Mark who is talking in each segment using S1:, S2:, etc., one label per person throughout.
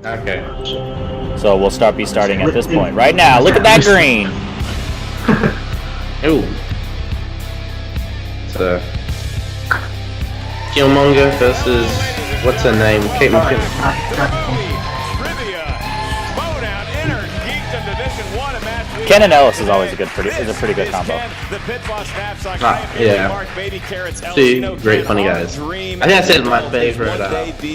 S1: Okay.
S2: So we'll be starting at this point right now. Look at that green.
S1: Ooh. So, Killmonger versus what's her name? Kate McKinnon.
S2: Ken and Ellis is always a pretty good combo.
S1: Yeah. Two great funny guys. I think I said my favorite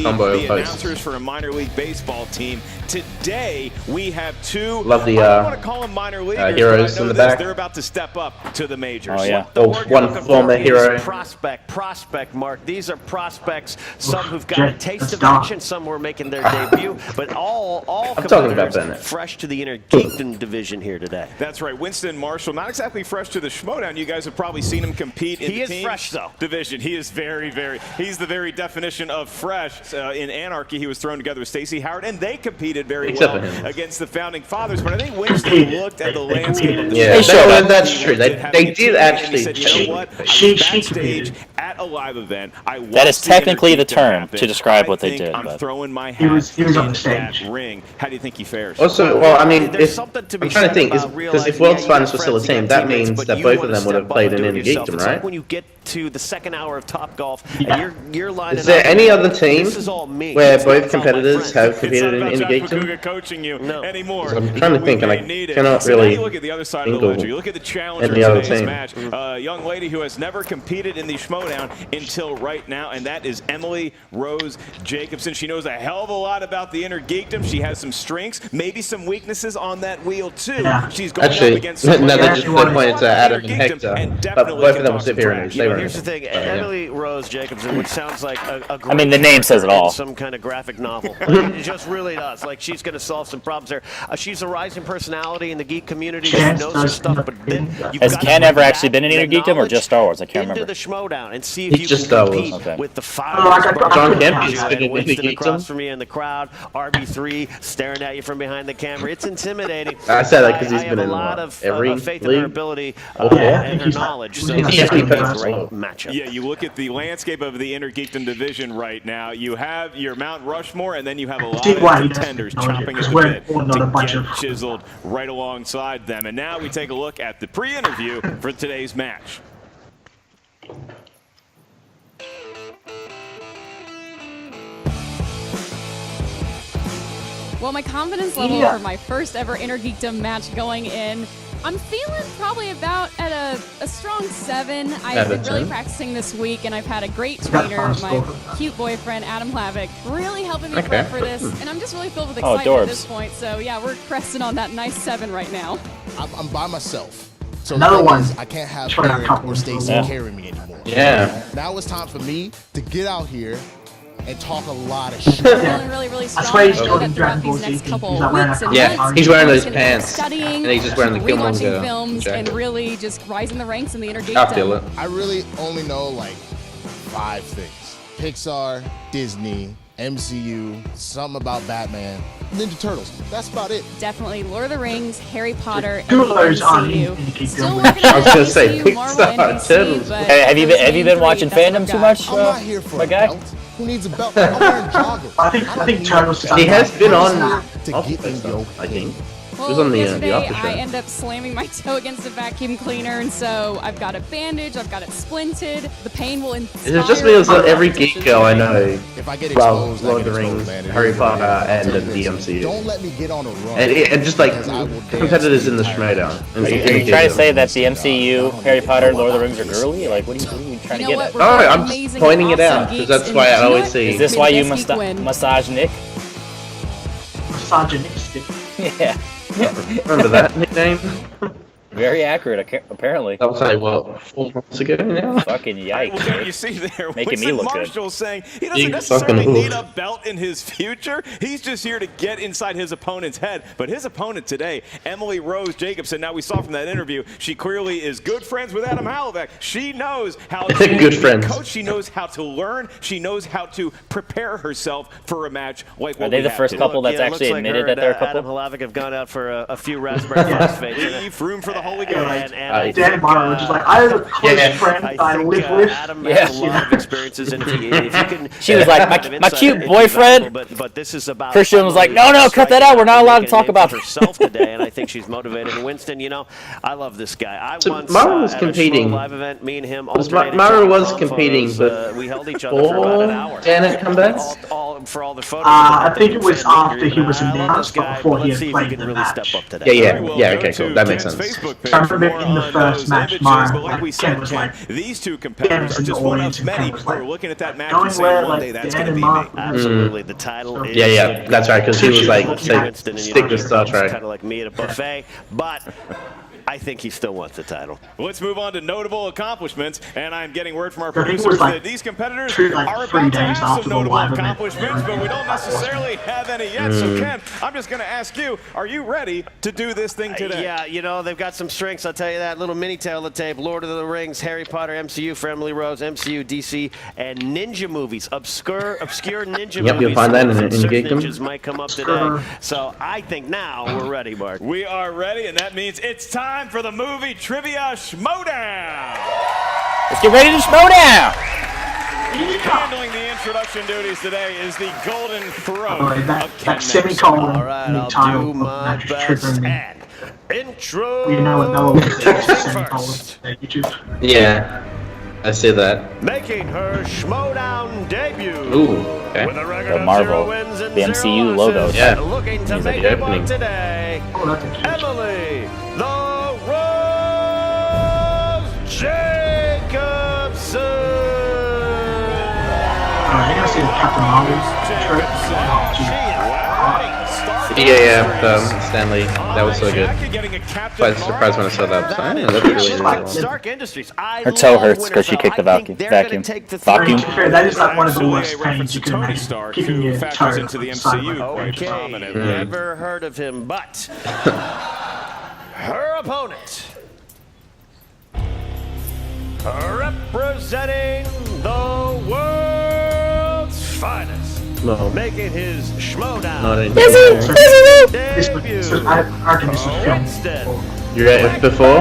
S1: combo of hosts.
S3: For a minor league baseball team. Today we have two.
S1: Love the
S3: I don't want to call them minor leaguers,
S1: heroes in the back.
S3: They're about to step up to the majors.
S2: Oh yeah.
S1: One former hero.
S4: Prospect, Mark. These are prospects. Some who've got a taste of action. Some who are making their debut. But all
S1: I'm talking about Bennett.
S4: Fresh to the Inner Geekdom division here today.
S3: That's right. Winston Marshall, not exactly fresh to the Schmodown. You guys have probably seen him compete in the team
S4: fresh, though.
S3: division. He is he's the very definition of fresh. In Anarchy, he was thrown together with Stacey Howard, and they competed very well against the Founding Fathers. But I think Winston looked at the landscape of the
S1: that's true. They did actually
S3: said, you know what? Backstage at a live event,
S2: that is technically the term to describe what they did.
S3: I'm throwing my hat
S5: he was on the
S3: in
S5: stage.
S3: that ring. How do you think he fares?
S1: Also, well, I mean, I'm trying to think, because if World's Finals were still a team, that means that both of them would have played in Inner Geekdom, right?
S4: When you get to the second hour of Top Golf, and you're lining
S1: Is there any other team where
S4: It's
S1: both competitors have competed in Inner Geekdom?
S3: Coaching you anymore.
S1: I'm trying to think, and I cannot really
S3: look at the other side of the ledger. You look at the challenge
S1: any
S3: for
S1: other
S3: today's
S1: team.
S3: match. A young lady who has never competed in the Schmodown until right now, and that is Emily Rose Jacobson. She knows a hell of a lot about the Inner Geekdom. She has some strengths, maybe some weaknesses on that wheel too.
S5: Yeah.
S3: She's going up
S1: Actually,
S3: against
S1: no,
S3: someone
S1: they
S3: who
S1: just
S3: has
S1: pointed to Adam and Hector, but both of them were superior. They were.
S4: Here's the thing, Emily Rose Jacobson, which sounds like a great
S2: I mean, the name says it all.
S4: some kind of graphic novel. Like, it just really does. Like, she's going to solve some problems there. She's a rising personality in the geek community. She knows her stuff, but then
S2: Has Ken ever actually been in Inner Geekdom or just Star Wars? I can't remember.
S4: Into the Schmodown and see if you
S1: just
S4: can
S1: Star Wars.
S4: compete
S2: Okay.
S4: with the
S1: John Kemp's been in Inner
S4: Winston across
S1: Geekdom.
S4: from you in the crowd, RB3 staring at you from behind the camera. It's intimidating.
S1: I said that because he's
S4: I
S1: been
S4: have
S1: in
S4: a lot of
S1: every
S4: faith in her
S1: league.
S4: ability
S1: Yeah,
S4: and her knowledge. So
S1: he's
S4: this is
S1: definitely
S4: a
S1: better.
S4: great matchup.
S3: Yeah, you look at the landscape of the Inner Geekdom division right now. You have your Mount Rushmore, and then you have a lot of contenders chomping at the bit to get chiseled right alongside them. And now we take a look at the pre-interview for today's match.
S6: Well, my confidence level for my first ever Inner Geekdom match going in, I'm feeling probably about at a strong 7. I've been really practicing this week, and I've had a great trainer, my cute boyfriend, Adam Hlavik, really helping me prep for this, and I'm just really filled with excitement at this point. So, yeah, we're cresting on that nice 7 right now.
S7: I'm by myself. So
S5: Another one.
S7: I can't have Eric or Stacey carrying me anymore.
S1: Yeah.
S7: Now it's time for me to get out here and talk a lot of shit.
S6: I'm feeling really, really strong.
S5: That's why he's
S6: I know
S5: still
S6: that
S5: in
S6: throughout
S5: Dragon Ball
S6: these next
S5: Z.
S6: couple
S5: He's not wearing
S6: weeks
S5: a
S6: and
S1: Yeah,
S6: months,
S1: he's wearing
S6: I'm
S1: those
S6: gonna be
S1: pants.
S6: studying,
S1: And he's just wearing the
S6: rewatching
S1: Killmonger
S6: films,
S1: jacket.
S6: and really just rising the ranks in the Inner
S1: I
S6: Geekdom.
S1: feel it.
S7: I really only know like 5 things. Pixar, Disney, MCU, something about Batman, Ninja Turtles. That's about it.
S6: Definitely Lord of the Rings, Harry Potter, and
S5: Two
S6: the
S5: of those on
S6: MCU. Still
S5: Inner
S6: working
S1: I
S6: on
S1: was gonna say,
S6: MCU, Marvel,
S1: Pixar,
S6: and
S1: Turtles.
S6: DC, but
S2: Hey, have you been
S6: those
S2: watching
S6: three, that's
S2: fandom
S6: what
S2: too
S6: I've
S2: much,
S7: I'm not here for
S2: my
S7: a
S2: guy?
S7: belt. Who needs a belt? I'm wearing joggers.
S5: I think Turtles.
S1: He has been on
S7: to
S1: Office
S7: get in
S1: Space,
S7: your
S1: I think.
S6: Well,
S1: It was on the
S6: yesterday
S1: Office show.
S6: I end up slamming my toe against a vacuum cleaner, and so I've got a bandage, I've got it splinted. The pain will inspire.
S1: It just feels like every geek girl I know
S7: If I get
S1: well,
S7: exposed, I
S1: Lord of
S7: get
S1: the
S7: exposed,
S1: Rings,
S7: man. It
S1: Harry
S7: is what it
S1: Potter,
S7: is.
S1: and the
S7: Listen,
S1: DMCU.
S7: Don't let me get on a run.
S1: And just like
S7: because I will dance
S1: competitors in the
S7: entire
S1: Schmodown.
S7: time.
S2: Are you trying to say that the MCU, Harry Potter, and Lord of the Rings are girly? Like, what are you trying to get at?
S6: We're
S1: No,
S6: both
S1: I'm just
S6: amazing,
S1: pointing it
S6: awesome
S1: out, 'cause
S6: geeks,
S1: that's
S6: and
S1: why I
S6: you know
S1: always
S6: what?
S1: see-
S2: Is this
S6: May
S2: why
S6: the
S2: you
S6: best geek win.
S2: massage Nick?
S5: Misogynistic.
S2: Yeah.
S1: Remember that nickname?
S2: Very accurate, apparently.
S1: That was like, what, 4 months ago now?
S2: Fucking yikes.
S3: Well,
S2: Nick.
S3: you see there,
S2: Making me
S3: Winston
S2: look good.
S3: Marshall saying he doesn't
S1: You
S3: necessarily
S1: fucking
S3: need
S1: oof.
S3: a belt in his future. He's just here to get inside his opponent's head. But his opponent today, Emily Rose Jacobson, now we saw from that interview, she clearly is good friends with Adam Hlavik. She knows how to
S1: Good
S3: be
S1: friends.
S3: coach. She knows how to learn. She knows how to prepare herself for a match like what
S2: Are they
S3: we
S2: the
S3: have
S2: first
S3: today.
S2: couple that's
S4: Yeah, it looks
S2: actually
S4: like
S2: admitted
S4: her
S2: that they're a
S4: and
S2: couple?
S4: Adam Hlavik have gone out for a few raspberry phosphates.
S3: Leave room for the Holy Ghost.
S4: And
S5: Dan Martin was just like, I have a close friend I live with.
S4: Adam has a lot of experiences in if you can.
S2: She was like, my cute boyfriend.
S4: But this is about.
S2: Christian was like, no, cut that out. We're not allowed to talk about
S4: herself today, and I think she's motivated. And Winston, you know, I love this guy.
S1: Mara was competing.
S4: Live event, me and him.
S1: Mara was competing, but
S4: we held each other for about an hour.
S1: Janet comebacks.
S4: For all the photos.
S5: I think it was after he was announced, but before he had played the match.
S1: Yeah. Okay, cool. That makes sense.
S5: I remember in the first match, Mara, Ken was like,
S3: these two competitors are just one of many who are looking at that match and
S5: going
S3: saying
S5: where,
S3: one day
S5: like,
S3: that's
S5: Dan
S3: going to
S5: and
S3: be me.
S5: Mark.
S4: Absolutely, the title is...
S1: Yeah, that's right, because he was like, stick with Star Trek.
S4: Kind of like me at a buffet, but... I think he still wants the title.
S3: Let's move on to notable accomplishments, and I'm getting word from our producers that these competitors are about to have some notable accomplishments, but we don't necessarily have any yet. So, Ken, I'm just going to ask you, are you ready to do this thing today?
S4: Yeah, you know, they've got some strengths, I'll tell you that. Little mini tail of the tape, Lord of the Rings, Harry Potter, MCU for Emily Rose, MCU, DC, and ninja movies, obscure ninja movies.
S1: Yep, you'll find that in Geekdom.
S4: Ninjas might come up today. So I think now we're ready, Mark.
S3: We are ready, and that means it's time for the movie trivia schmodown.
S2: Let's get ready to schmodown.
S3: Handling the introduction duties today is the golden throat of Ken.
S5: That semicolon.
S4: All right, I'll do my best and intro.
S5: You know what that was? YouTube.
S1: Yeah, I see that.
S4: Making her schmodown debut.
S1: Ooh, okay.
S4: With a record
S2: The Marvel,
S4: of 0 wins and
S2: the
S4: 0
S2: MCU logo.
S4: losses.
S1: Yeah.
S4: Looking to
S1: He's
S4: make
S1: at the
S4: it
S1: opening.
S4: work today.
S5: Oh, that's interesting.
S4: Emily, the Rose Jacobson.
S5: Alright, I gotta see the Captain Marvel's trick.
S1: Yeah, Stanley. That was so good. I was surprised when I saw that. That's really cool.
S4: Stark Industries.
S2: Her toe hurts because she kicked the vacuum.
S5: To be fair, that is like one of the worst pains you can
S3: Tony
S5: imagine.
S3: Stark,
S5: Keeping
S3: who
S5: your
S3: factors
S5: toe
S3: into the
S5: sideways.
S3: MCU quite
S4: Okay,
S3: prominently.
S4: never heard of him, but her opponent, representing the world's finest, making his schmodown debut,
S5: I reckon this was filmed.
S1: You read it before?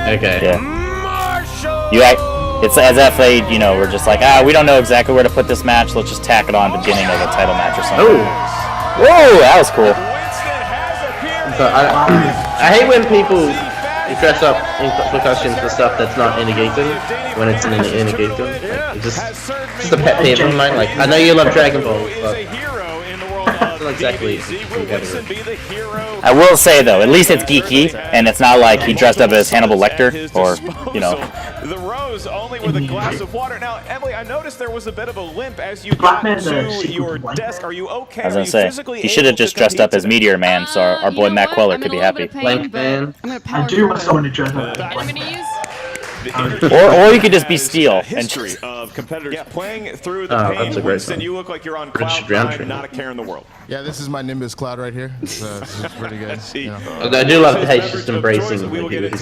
S1: Okay.
S2: Yeah.
S4: Marshall.
S2: It's as if they, were just like, we don't know exactly where to put this match. Let's just tack it on beginning of a title match or something.
S1: Oh.
S2: Whoa, that was cool.
S1: So I hate when people dress up for costumes for stuff that's not in a Geekdom when it's in a Geekdom. It's just a pet peeve of mine. Like, I know you love Dragon Ball, but it's not exactly competitive.
S2: I will say though, at least it's geeky, and it's not like he dressed up as Hannibal Lecter or,
S3: The Rose only with a glass of water. Now, Emily, I noticed there was a bit of a limp as you got to your desk. Are you okay?
S2: I was gonna say, he should have just dressed up as Meteor Man, so our boy Matt Queller could be happy.
S5: I do want someone to dress up.
S6: I'm gonna use.
S2: Or you could just be Steel.
S3: History of competitors playing through the pain. Winston, you look like you're on cloud nine, not a care in the world.
S7: Yeah, this is my Nimbus cloud right here. It's pretty good.
S1: I do love how he's just embracing his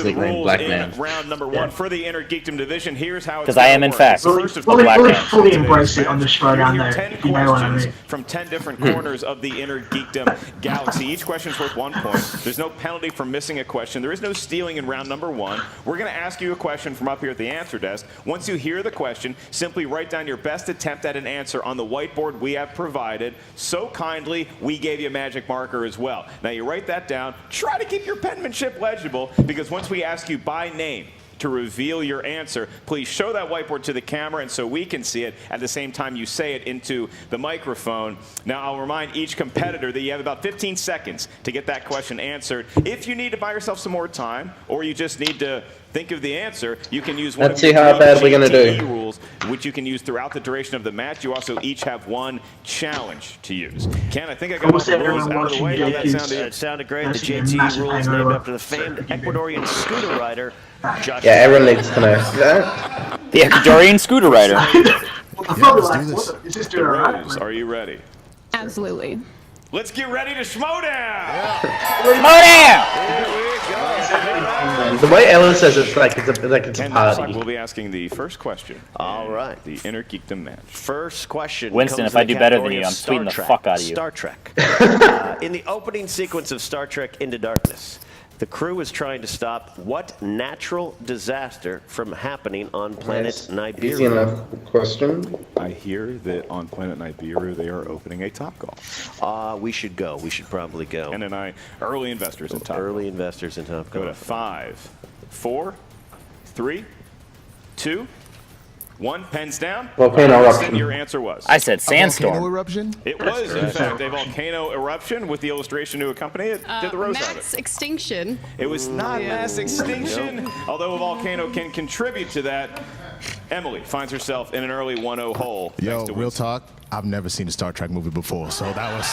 S1: nickname, Black Man.
S3: Round number one for the Inner Geekdom division. Here's how it's
S2: Because I am, in fact, a black
S5: Really
S2: man.
S5: fully embrace it on the show down there,
S3: 10
S5: if you know what I
S3: questions
S5: mean.
S3: from 10 different corners of the Inner Geekdom galaxy. Each question's worth 1 point. There's no penalty for missing a question. There is no stealing in round number one. We're going to ask you a question from up here at the answer desk. Once you hear the question, simply write down your best attempt at an answer on the whiteboard we have provided. So kindly, we gave you a magic marker as well. Now you write that down. Try to keep your penmanship legible, because once we ask you by name to reveal your answer, please show that whiteboard to the camera and so we can see it at the same time you say it into the microphone. Now I'll remind each competitor that you have about 15 seconds to get that question answered. If you need to buy yourself some more time, or you just need to think of the answer, you can use one
S1: Let's
S3: of
S1: see how bad we're gonna
S3: GTE
S1: do.
S3: rules, which you can use throughout the duration of the match. You also each have one challenge to use. Ken, I think I got all the rules out of the way. How did that sound to you?
S4: It sounded great. The JT rules named after the famed Ecuadorian scooter rider, Josh.
S1: Yeah, everyone needs to know that.
S2: The Ecuadorian scooter rider.
S5: I'm probably like, what is this doing alright?
S3: Rose, are you ready?
S6: Absolutely.
S3: Let's get ready to schmodown!
S1: The way Ellen says it's like it's a
S3: And
S1: party.
S3: we'll be asking the first question.
S4: All right.
S3: The Inner Geekdom match.
S4: First question.
S2: Winston,
S4: comes
S2: if I
S4: in the
S2: do better than
S4: category
S2: you,
S4: of
S2: I'm
S4: Star
S2: tweeting the
S4: Trek.
S2: fuck out of you.
S4: Star Trek. In the opening sequence of Star Trek Into Darkness, The crew is trying to stop what natural disaster from happening on planet
S1: Easy
S4: Nibiru?
S1: enough question.
S3: I hear that on planet Nibiru they are opening a Topgolf.
S4: We should go. We should probably go.
S3: And I, early investors in Topgolf.
S4: Early investors in Topgolf.
S3: Go to 5, 4, 3, 2, 1. Pens down.
S1: Volcano eruption.
S3: Your answer was?
S2: I said
S7: Volcano
S2: sandstorm.
S7: eruption?
S3: It was, in fact, a volcano eruption with the illustration to accompany it. Did the rose have
S6: Mass
S3: it?
S6: extinction.
S3: It was not mass extinction, although a volcano can contribute to that. Emily finds herself in an early 1-0 hole.
S7: Yo,
S3: thanks to
S7: real
S3: Winston.
S7: talk. I've never seen a Star Trek movie before, so that was.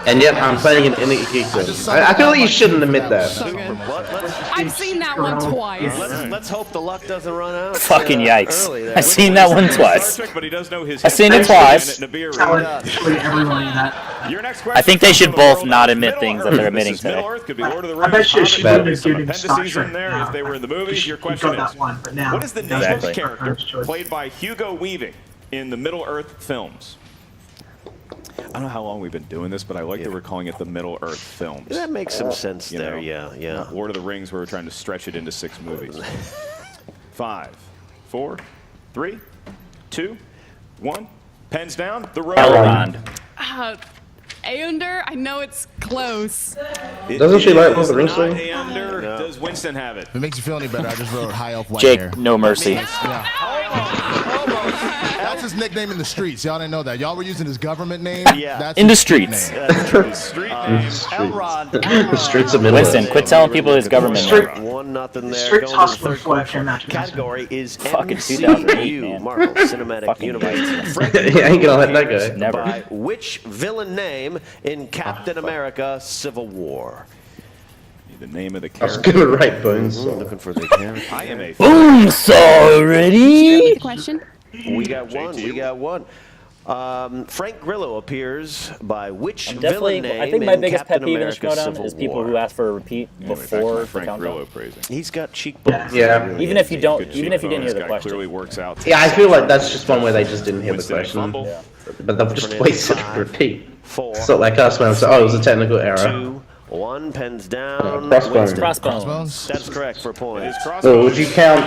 S1: And yet I'm playing an indie geekdom. I feel like you shouldn't admit that.
S6: So good.
S4: Let's,
S6: I've seen that one twice.
S4: let's hope the luck doesn't run out.
S2: Fucking yikes.
S4: Early there.
S2: I seen that one twice.
S3: Star Trek, but he does know his
S2: I seen it
S3: history
S2: twice.
S3: at Nibiru.
S5: Literally everyone in that.
S3: Your next question
S2: I think they should
S3: comes from
S2: both
S3: the world
S2: not
S3: of
S2: admit
S3: Middle
S2: things that
S3: Earth.
S2: they're admitting
S3: This is Middle
S2: today.
S3: Earth, could be Lord of the
S5: I
S3: Rings.
S5: bet you she wouldn't have
S3: Some
S5: given Star
S3: appendices
S5: Trek
S3: in there
S5: now.
S3: if they were in the movie.
S5: She
S3: Your question
S5: got
S3: is,
S5: that one, but now
S3: what is the name
S2: Exactly.
S3: of the character
S5: First choice.
S3: played by Hugo Weaving in the Middle Earth films? I don't know how long we've been doing this, but I like that we're calling it the Middle Earth films.
S4: That makes some sense
S3: You
S4: there.
S3: know,
S4: Yeah.
S3: not Lord of the Rings, where we're trying to stretch it into 6 movies. 5, 4, 3, 2, 1. Pens down. The road.
S2: Elrond.
S6: Aeonder, I know it's close.
S1: Doesn't she like Lord of the Rings
S3: Not
S1: thing?
S3: Aeonder. Does Winston have it?
S7: If it makes you feel any better, I just wrote high elf white hair.
S2: Jake, no mercy.
S7: That's his nickname in the streets. Y'all didn't know that. Y'all were using his government name.
S4: Yeah.
S7: That's
S2: In the
S7: his
S2: streets.
S7: nickname.
S3: Street name.
S1: The streets of Middle
S2: Winston,
S1: Earth.
S2: quit telling people his government name.
S4: 1-0 there.
S5: Strict
S4: Going to the
S5: hustler
S4: third
S5: for a
S4: question.
S5: fair match.
S4: Category is
S2: Fucking
S4: MCU,
S2: 2008, man.
S4: Marvel Cinematic
S2: Fucking
S4: Universe.
S2: yikes.
S4: Frank
S1: Yeah, I ain't gonna let that go.
S2: Never.
S4: By which villain name in Captain America: Civil War?
S3: The name of the
S1: I was
S3: character.
S1: gonna write bones.
S4: Looking for the character.
S3: I am a
S2: Boom already.
S6: Question.
S4: We got one. We got one. Frank Grillo appears by which
S2: Definitely,
S4: villain name
S2: I think my
S4: in
S2: biggest
S4: Captain
S2: pet peeve in the
S4: America:
S2: showdown
S4: Civil
S2: is people
S4: War?
S2: who ask for a repeat before the
S3: Frank
S2: countdown.
S3: Grillo praising.
S4: He's got cheekbones.
S1: Yeah.
S2: Even if you don't,
S3: Good
S2: even if you didn't hear
S3: cheekbones.
S2: the
S3: Guy clearly
S2: question.
S3: works out.
S1: Yeah, I feel like that's just one where they just didn't hear the
S3: Winston, a
S1: question.
S3: fumble.
S2: Yeah.
S1: But they've just wasted a repeat.
S4: 4,
S1: It's not like us when it's, oh, it was a technical error.
S4: 2, 1. Pens down.
S1: Crossbones.
S4: Winston.
S2: Crossbones.
S7: Crossbones?
S4: That's correct for a point.
S1: So would you count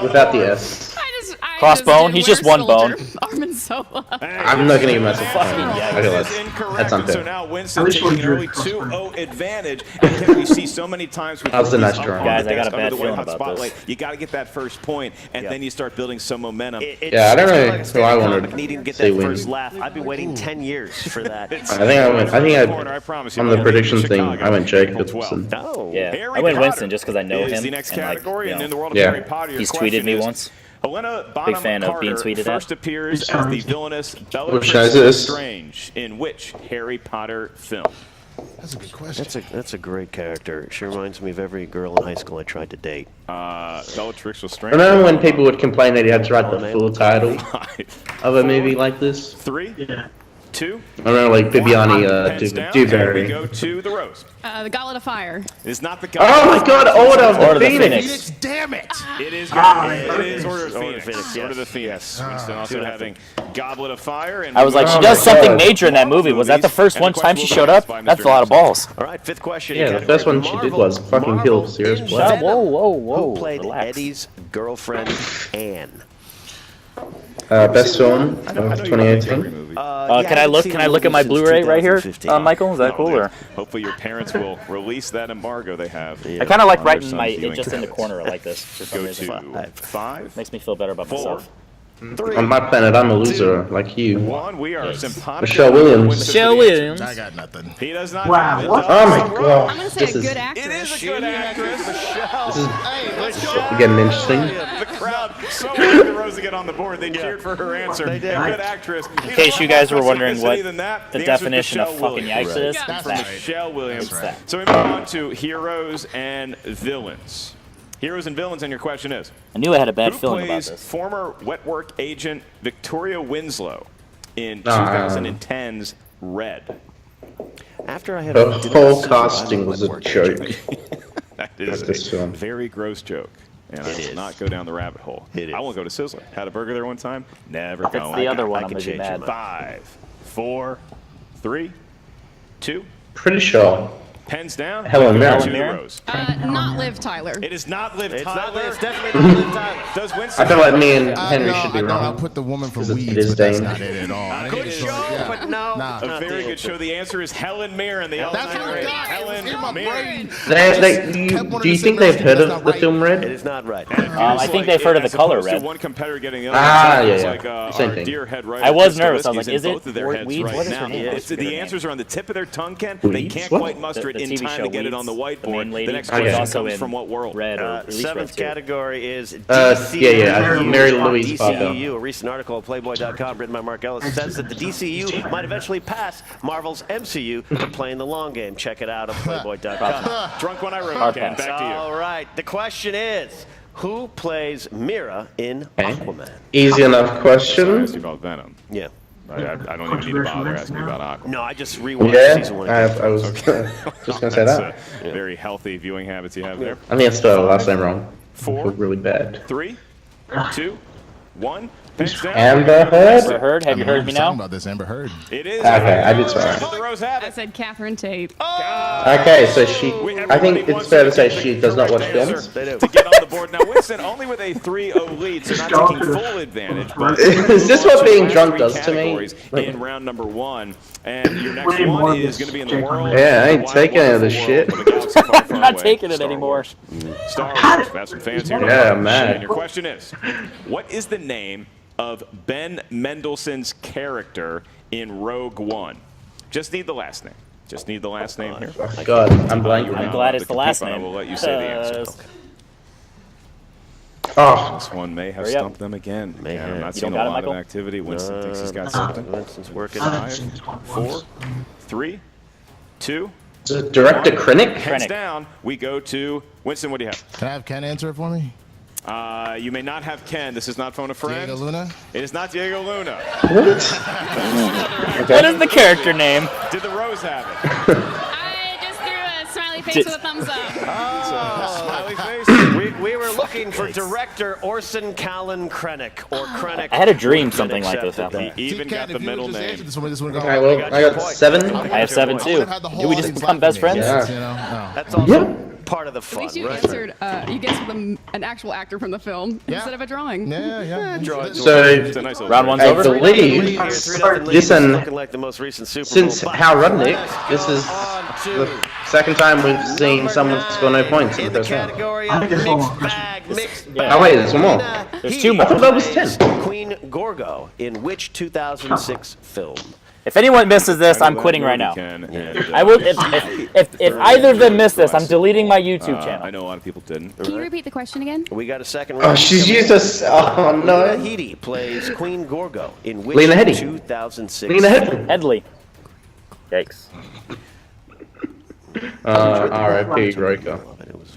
S1: without the S?
S6: I
S2: Crossbone,
S6: did
S2: he's just
S6: Winter
S2: one
S6: Soldier. Armin Sola.
S1: I'm not gonna give myself a
S2: Fucking
S1: point.
S2: yikes.
S1: I realize
S3: That is incorrect.
S1: that's
S3: And so
S1: unfair.
S3: now Winston
S5: At least
S3: taking an
S5: we'll
S3: early
S5: do it.
S3: 2-0 advantage. And can we see so many times with
S1: That was a nice
S3: these
S1: drawing.
S2: Guys, I got a
S3: under
S2: bad
S3: the
S2: feeling
S3: white-hot
S2: about
S3: spotlight,
S2: this.
S3: You got to get that first point, and then you start building some momentum.
S1: Yeah, I don't know who I wanted
S4: Needing to get
S1: to say
S4: that
S1: win.
S4: first laugh. I've been waiting 10 years for that.
S1: I think I went. I think
S3: Corner, I promise you,
S1: on the
S3: I'll
S1: prediction
S3: leave
S1: thing.
S3: Chicago,
S1: I went
S3: April
S1: Jacobson.
S3: 12th.
S4: Oh.
S2: Yeah,
S3: Harry
S2: I went
S3: Potter
S2: Winston just because I know
S3: is
S2: him.
S3: the next
S2: and, like,
S3: category,
S2: you
S3: and
S2: know,
S3: in the world of
S1: Yeah.
S3: Harry Potter, your
S2: He's
S3: question
S2: tweeted me
S3: is,
S2: once.
S3: Helena Bonham
S2: fan of being
S3: Carter
S2: tweeted at.
S3: first appears as the villainous
S1: Which
S3: Bellatrix
S1: size is this?
S3: Lestrange in which Harry Potter film?
S7: That's a good question.
S4: That's a great character. She reminds me of every girl in high school I tried to date.
S3: Bellatrix
S1: I
S3: Lestrange.
S1: remember when people would complain that he had to write the full title
S3: 5,
S1: of a movie like this.
S3: 3,
S5: Yeah.
S3: 2.
S1: I remember like Bibiani
S3: Pens down, and we
S1: Dewberry.
S3: go to the rose.
S6: The Gauntlet of Fire.
S3: It's not the
S1: Oh my God! Order of
S2: Order of
S1: the
S2: the
S1: Phoenix.
S7: Phoenix, damn it!
S3: It is
S5: Ah,
S3: it is Order of the
S4: Order of
S3: Phoenix.
S4: Phoenix,
S3: Order of the
S4: yes.
S3: Phoenix. Winston also having Goblet of Fire. And
S2: I was like,
S1: Oh
S2: she
S1: my
S2: does something
S1: God.
S2: major in that movie. Was that the first one time she showed up? That's a lot of balls.
S4: All right, fifth question.
S1: Yeah, the first one she did was fucking kill Sirius Black.
S2: Whoa, whoa, whoa.
S4: Who played
S2: Relax.
S4: Eddie's girlfriend, Anne?
S1: Best film of 2018.
S2: Can I look at my Blu-ray right here, Michael? Is that cool? Or
S3: Hopefully your parents will release that embargo they have.
S2: I kind of like
S3: on
S2: writing
S3: their
S2: my
S3: son's viewing
S2: just in the
S3: credits.
S2: corner like this. For some
S3: Go
S2: reason.
S3: to 5,
S2: Makes me feel better about
S3: 4,
S2: myself.
S3: 3,
S1: On my planet, I'm a loser like you.
S3: 1. We are sympathetic.
S1: Michelle Williams.
S2: Michelle Williams.
S7: I got nothing.
S3: He does not
S5: Wow,
S3: have it.
S5: what?
S1: Oh my God!
S6: I'm gonna say
S1: This
S6: a
S1: is
S6: good actress.
S3: It is a good actress.
S1: this is
S3: Hey, let's go.
S1: getting interesting.
S3: The crowd so wanted the Rose to get on the board. They cheered for her answer.
S4: They did.
S3: A good actress.
S2: In case you guys were wondering what
S3: than that,
S2: the
S3: the answer is
S2: definition of
S3: Michelle
S2: fucking
S3: Williams.
S2: yikes is,
S6: Right.
S2: it's
S3: From
S2: that.
S3: Michelle Williams.
S7: That's right.
S3: So we move on to heroes and villains. Heroes and villains, and your question is:
S2: I knew I had a bad
S3: who
S2: feeling about
S3: plays
S2: this.
S3: former wet work agent Victoria Winslow in
S1: Ah.
S3: 2010's Red?
S4: After I had
S1: The
S4: did
S1: whole
S4: I-
S1: casting was a
S4: Work
S1: joke.
S3: That is
S1: this
S3: a
S1: film.
S3: very gross joke. And I will
S4: is.
S3: not go down the rabbit hole.
S4: It
S3: I
S4: is.
S3: won't go to Sizzler. Had a burger there one time. Never
S2: If it's
S3: going.
S2: the other one,
S4: I
S2: I'm
S4: can
S2: gonna be
S4: change your
S2: mad.
S4: mind.
S3: 5, 4, 3, 2,
S1: Pretty sure.
S3: Pens down.
S1: Helen Mirren.
S3: To the Rose.
S6: Not Liv Tyler.
S3: It is not Liv
S4: It's
S3: Tyler.
S4: not Liv. It's definitely not Liv Tyler.
S3: Does Winston?
S1: I feel like me and Henry
S7: no,
S1: should be
S7: I know,
S1: wrong.
S7: I'll put the woman from
S1: Because
S7: Weeds,
S1: it is
S7: but that's
S1: Dane.
S7: not it at all.
S4: Good show, but no.
S7: Nah.
S3: A very good show. The answer is Helen Mirren. The
S7: That's what I got.
S3: Helen
S7: It's in my
S3: Mirren.
S7: brain.
S1: Do you think they've heard of the film
S4: It
S1: Red?
S4: is not right.
S2: I think they've heard of the color red.
S3: One competitor getting the other.
S1: Ah,
S3: it's
S1: yeah.
S3: Like,
S1: Same
S3: our
S1: thing.
S3: dear head writer,
S2: I was
S3: Crystal
S2: nervous. I was
S3: Whiskey's
S2: like,
S3: in
S2: is it
S3: both of their heads
S2: Weeds?
S3: right
S2: What is
S3: now.
S2: her name?
S3: The answers are on the tip of their tongue, Ken.
S1: Weeds?
S3: They can't
S1: What?
S3: quite muster it
S2: The
S3: in
S2: TV
S3: time
S2: show
S3: to get it on the
S2: Weeds, the
S3: whiteboard.
S2: main lady.
S3: The next
S1: Okay.
S3: question
S2: Also
S3: comes
S2: in
S3: from what world?
S2: Red or at least
S4: Seventh
S2: red too.
S4: category is
S1: Yeah,
S4: DCU.
S1: Mary Louise
S4: DCU. A recent article on Playboy.com written by Mark Ellis says that the DCU might eventually pass Marvel's MCU for playing the long game. Check it out on Playboy.com.
S3: Drunk when I wrote
S2: Our
S3: it, Ken.
S2: pass.
S3: Back to you.
S4: All right. The question is, who plays Mira in Aquaman?
S1: Easy enough
S3: Ask you
S1: question.
S3: about Venom.
S4: Yeah.
S3: I don't even need to bother asking you about Aquaman.
S4: No, I just rewatched
S1: Yeah,
S4: season 1.
S1: I was just gonna say
S3: That's
S1: that.
S3: very healthy viewing habits you have there.
S1: I think I spelled the last name wrong. I
S3: 4,
S1: feel really bad.
S3: 3, 2, 1. Pens down.
S1: Amber
S2: Amber
S1: Heard?
S2: Heard, have you heard me
S7: Talking
S2: now?
S7: about this Amber Heard.
S3: It is.
S1: Okay, I did swear.
S3: Did the Rose have
S6: I
S3: it?
S6: said Catherine Tate.
S1: Okay, so I think it's fair to say she does not watch films.
S4: They do.
S3: To get on the board. Now, Winston only with a 3-0 lead, so not taking full advantage. But
S1: Is this what being drunk
S3: three
S1: does to me?
S3: categories in round number 1. And your next one is going to be in the world.
S1: Yeah, I ain't
S3: the wide,
S1: taking any of this
S3: wonderful
S1: shit.
S3: world of a galaxy far, far
S2: I'm not
S3: away.
S2: taking it
S3: Star
S2: anymore.
S3: Wars. Star Wars. That's some fans here.
S1: Yeah, man.
S3: And your question is, what is the name of Ben Mendelsohn's character in Rogue One? Just need the last name. Just need the last name here.
S1: God, I'm blanking.
S2: I'm
S3: Now,
S2: glad
S3: the
S2: it's the last
S3: computer,
S2: name.
S3: I will let you say the answer.
S1: Oh,
S3: This one may have
S2: Hurry up.
S3: stumped them again.
S4: May
S3: Yeah, I'm
S4: have.
S3: not
S2: You
S3: seeing
S2: don't
S3: a
S2: got it,
S3: lot of
S2: Michael?
S3: activity. Winston thinks he's got something.
S4: Winston's working.
S3: 5, 4, 3, 2,
S1: is it Director Krennic?
S3: hands
S2: Krennic.
S3: down. We go to Winston. What do you have?
S7: Can I have Ken answer it for me?
S3: You may not have Ken. This is not Phone a Friend.
S7: Diego Luna?
S3: It is not Diego Luna.
S2: What is the character name?
S3: Did the Rose have it?
S6: I just threw a smiley face with a thumbs up.
S3: Smiley face.
S4: We were looking for director Orson Callan Krennic or Krennic.
S2: I had a dream something like this
S4: accepted
S2: happened.
S3: He even
S7: Ken,
S3: got the
S7: if you
S3: middle
S7: would've just
S3: name.
S7: answered this one, this would've
S1: Okay,
S7: gone-
S1: well, I got 7.
S2: I have 7
S7: I
S2: too.
S7: would've had the
S2: Do
S7: whole
S2: we just
S7: audience
S2: become
S7: laugh
S2: best
S7: at me.
S2: friends?
S1: Yeah.
S7: You know? No.
S4: That's also
S1: Yeah.
S4: part of the
S6: At
S4: fun,
S6: least you
S4: right?
S6: answered, you guessed with an actual actor from the film
S7: Yeah.
S6: instead of a drawing.
S7: Yeah.
S1: So,
S3: It's a nice little
S2: Round one's
S1: I
S2: over.
S1: believe,
S4: Here, 3-0 lead.
S1: listen,
S4: Looking like the most recent Super
S1: since
S4: Bowl.
S1: Hal Rudnick,
S4: Let's
S1: this
S4: go
S1: is
S4: on to
S1: the second time we've seen someone score no points in
S4: in
S1: the
S4: the
S1: first round.
S4: category
S5: I
S4: of
S5: think there's one
S4: mixed
S5: more
S4: bag, mixed
S2: Yeah.
S4: bag.
S1: Oh, wait, there's one more.
S2: There's
S4: He
S2: 2 more.
S1: I thought that was
S4: plays
S1: 10.
S4: Queen Gorgo in which 2006 film?
S2: If anyone misses this, I'm quitting right now. I will. If either of them miss this, I'm deleting my YouTube
S3: I
S2: channel.
S3: know a lot of people didn't.
S6: Can you repeat the question again?
S4: We got a second
S1: Oh,
S4: round.
S1: she's used us. Oh,
S4: Lena
S1: no.
S4: Headey plays Queen Gorgo in which
S1: Lena Headey.
S4: 2006
S1: Lena
S4: film?
S1: Headey.
S2: Headley. Yikes.
S1: R.I.P. Roker.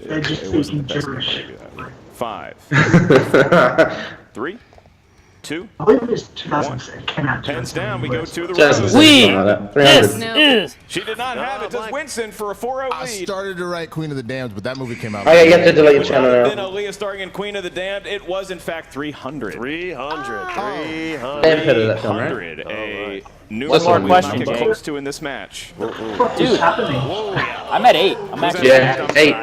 S5: They're just speaking gibberish.
S3: 5, 3, 2,
S5: I believe it's 2006. It came out.
S3: pens down. We go to the
S1: Just
S3: Rose.
S2: We-
S1: something like that.
S2: This
S1: 300.
S2: is.
S3: She did not have it. Does
S4: Mike.
S3: Winston for a 4-0
S7: I
S3: lead.
S7: started to write Queen of the Damned, but that movie came out.
S1: Oh, yeah, you have to delete your channel
S3: Then
S1: now.
S3: Aaliyah starring in Queen of the Damned. It was in fact 300.
S4: 300.
S1: I've heard of that film, right?
S3: 300. A
S1: One
S3: numerous
S1: more
S3: we will not
S2: question,
S3: get
S2: Jay.
S3: close to in this match.
S5: What is happening?
S2: I'm at 8. I'm actually.
S1: Yeah, 8.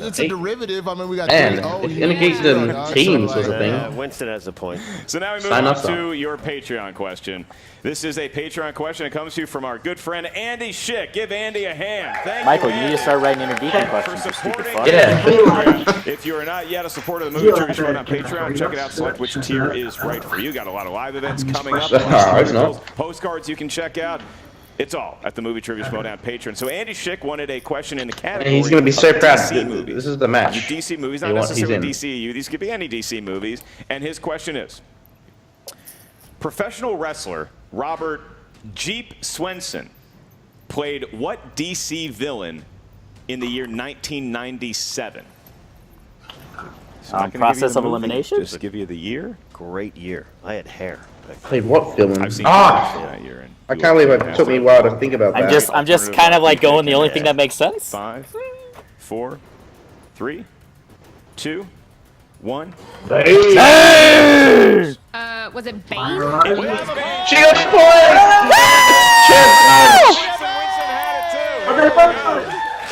S7: It's a derivative. I mean, we got
S1: Man,
S7: 3-0
S1: if
S7: here.
S1: Indicating
S7: So,
S1: teams was a
S7: like,
S1: thing.
S4: Winston has a point.
S3: So now we move
S1: Sign
S3: on
S1: us up.
S3: to your Patreon question. This is a Patreon question. It comes to you from our good friend Andy Schick. Give Andy a hand. Thank
S2: Michael, you
S3: Andy,
S2: need to start writing interdeacon
S3: for
S2: questions, you stupid
S3: supporting
S2: fuck.
S1: Yeah.
S3: the program. If you are not yet a supporter of the Movie Trivia Show on Patreon, check it out. Select which tier is right for you. Got a lot of live events coming up.
S1: It's not.
S3: Postcards you can check out. It's all at the Movie Trivia Show on Patreon. So Andy Schick wanted a question in the category.
S1: And he's going to be so
S3: of
S1: proud.
S3: DC movies.
S1: This is the match.
S3: DC movies,
S1: He
S3: not
S1: wants- he's
S3: necessarily
S1: in.
S3: DCU. These could be any DC movies. And his question is, professional wrestler Robert Jeep Swenson played what DC villain in the year 1997? So I'm not gonna give you
S2: Process
S3: the
S2: of
S3: movie,
S2: elimination?
S3: Just give you the year.
S4: Great year. I had hair.
S1: Played what film?
S3: I've seen
S1: Ah!
S3: that year. And
S1: I
S3: you
S1: can't believe
S3: will
S1: it
S3: pass
S1: took me a
S3: that.
S1: while to think about that.
S2: I'm just kind of like going the only thing that makes sense.
S3: 5, 4, 3, 2, 1.
S6: Was it Bane?
S1: She got the point!
S3: Winston had it too.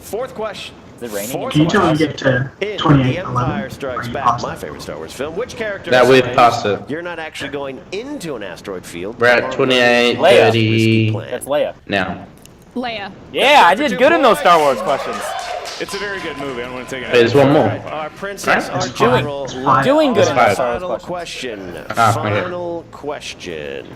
S4: Fourth question.
S2: Is it raining?
S4: Fourth
S5: Can you tell me
S4: question.
S5: get to
S4: In
S5: 28,
S4: The
S5: 11?
S4: Empire Strikes
S5: Or
S4: Back,
S5: past
S4: my
S5: that?
S4: favorite Star Wars film, which character
S1: That we've
S4: explains
S1: passed it.
S4: you're not actually going into an asteroid field?
S1: We're at 28,
S2: Leia.
S1: 30
S2: That's Leia.
S1: now.
S6: Leia.
S2: Yeah, I did good in those Star Wars questions.
S3: It's a very good movie. I don't want to take it.
S1: Wait, there's one more.
S4: Our princess, our
S5: It's
S4: general,
S5: fine.
S2: Doing good in those
S1: Five.
S2: Star
S4: final
S2: Wars questions.
S4: question.
S1: Ah, okay.
S4: Final question.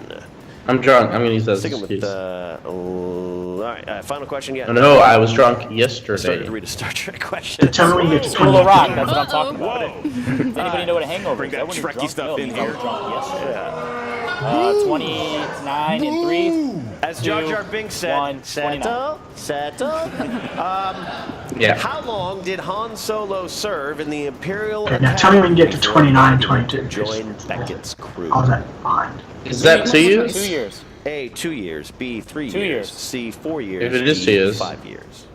S1: I'm drunk. I'm gonna use that as an
S4: Sticking with
S1: excuse.
S4: all right, final question. Yeah.
S1: No, I was drunk
S4: I started
S1: yesterday.
S4: to read a Star Trek question.
S5: Tell me when you get to
S2: School of
S5: 28.
S2: Rock, that's what I'm talking about.
S3: Whoa.
S2: Does anybody know what a hangover
S3: Bring
S2: is?
S3: that
S2: I wasn't
S3: Trekkie
S2: drunk.
S3: stuff
S2: No,
S3: in
S2: I was
S3: here.
S2: drunk yesterday.
S4: Yeah.
S2: 29 and 3.
S4: As Jar Jar Binks said,
S2: 1, 29.
S4: settle.
S1: Yeah.
S4: How long did Han Solo serve in the Imperial
S5: Okay, now tell me when you get to
S4: before
S5: 29,
S4: he
S5: 22.
S4: joined Beckett's crew?
S5: How's that fine?
S1: Is that 2 years?
S2: 2 years.
S4: A, 2 years. B, 3
S2: 2
S4: years.
S2: years.
S4: C, 4 years.
S1: If it is
S4: D,
S1: 2 years.
S4: 5 years.